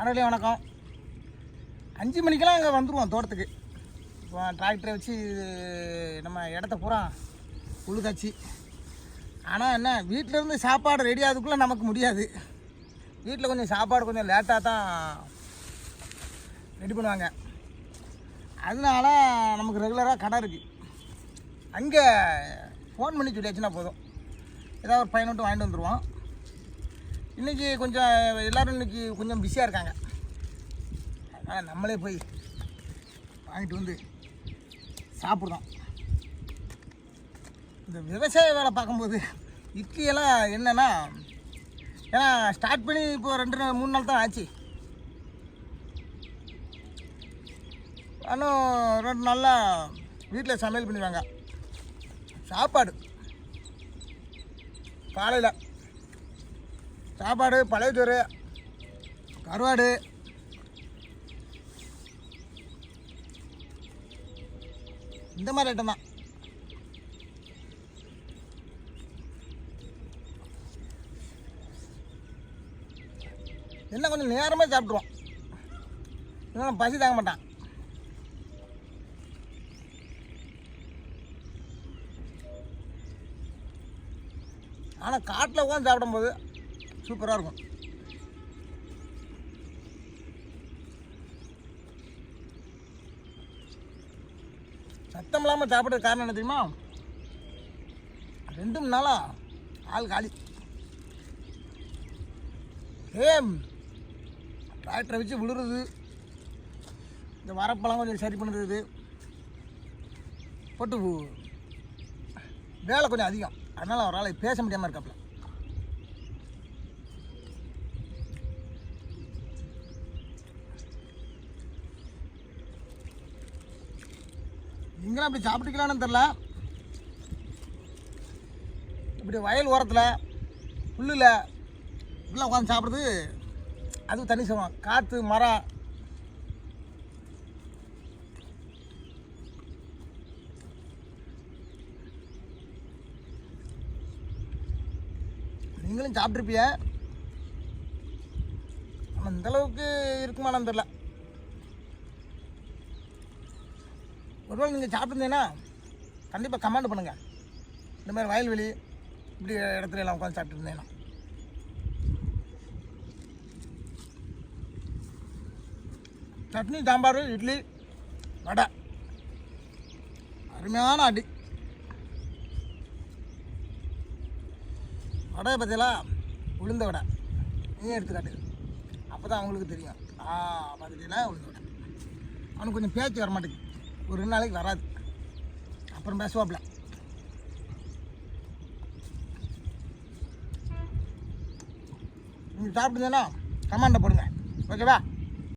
அனைவரையும் வணக்கம். 5 மணிக்கெல்லாம் அங்கே வந்துடுவோம் தோட்டத்துக்கு. இப்போ டிராக்டரை வச்சு நம்ம இடத்த பூரா உழுதாச்சு. ஆனால் என்ன, வீட்டிலேருந்து சாப்பாடு ரெடி ஆகுதுக்குள்ளே நமக்கு முடியாது. வீட்டில் கொஞ்சம் சாப்பாடு கொஞ்சம் லேட்டாக தான் ரெடி பண்ணுவாங்க. அதனால நமக்கு ரெகுலராக கடை இருக்குது. அங்கே ஃபோன் பண்ணி சொல்லியாச்சுன்னா போதும், ஏதாவது ஒரு பையனை விட்டு வாங்கிட்டு வந்துடுவோம். இன்றைக்கி கொஞ்சம் எல்லோரும் இன்றைக்கி கொஞ்சம் பிஸியாக இருக்காங்க. அதனால் நம்மளே போய் வாங்கிட்டு வந்து சாப்பிட்றோம். இந்த விவசாய வேலை பார்க்கும்போது இட்லியெல்லாம் என்னென்னா, ஏன்னா ஸ்டார்ட் பண்ணி இப்போது 2-3 நாள் தான் ஆச்சு. ஆனால் 2 நாளில் வீட்டில் சமையல் பண்ணிடுவாங்க. சாப்பாடு காலையில் சாப்பாடு, பழைய சோறு, கருவாடு, இந்த மாதிரி ஐட்டம் தான். என்ன கொஞ்சம் நேரமே சாப்பிட்ருவோம், இல்லைன்னா பசி தாங்க மாட்டான். ஆனால் காட்டில் உட்காந்து சாப்பிடும்போது சூப்பராக இருக்கும். சத்தம் இல்லாமல் சாப்பிட்றது காரணம் என்ன தெரியுமா? 2 நாளாக ஆள் காலி. டிராக்டரை வச்சு விழுறது, இந்த வரப்பெல்லாம் கொஞ்சம் சரி பண்ணுறது போட்டு வேலை கொஞ்சம் அதிகம். அதனால் அவரால் பேச முடியாமல் இருக்காப்புல. நீங்களும் அப்படி சாப்பிட்டுக்கலான்னு தெரில. இப்படி வயல் ஓரத்தில் புல்லில் இப்படிலாம் உட்காந்து சாப்பிட்றது அது தனி சுகம். காற்று, மரம், நீங்களும் சாப்பிட்ருப்பிய. ஆனால் இந்தளவுக்கு இருக்குமானு தெரில. ஒருவேளை நீங்கள் சாப்பிட்டுருந்தீங்கன்னா கண்டிப்பாக கமெண்ட் பண்ணுங்கள். இந்த மாதிரி வயல்வெளி இப்படி இடத்துல எல்லாம் உட்காந்து சாப்பிட்டுருந்தேன்னா. சட்னி, சாம்பார், இட்லி, வடை, அருமையான அடி. வடையை பற்றியலா உளுந்த வடை நீ எடுத்துக்காட்டு, அப்போ தான் அவங்களுக்கு தெரியும். பார்த்துட்டீங்கன்னா உளுந்த வடை. அவனுக்கு கொஞ்சம் பேச்சு வர மாட்டேங்குது, ஒரு 2 நாளைக்கு வராது, அப்புறம் பேசுவாப்புல. நீங்கள் சாப்பிட்டுங்கன்னா கமெண்டை போடுங்க, ஓகேவா?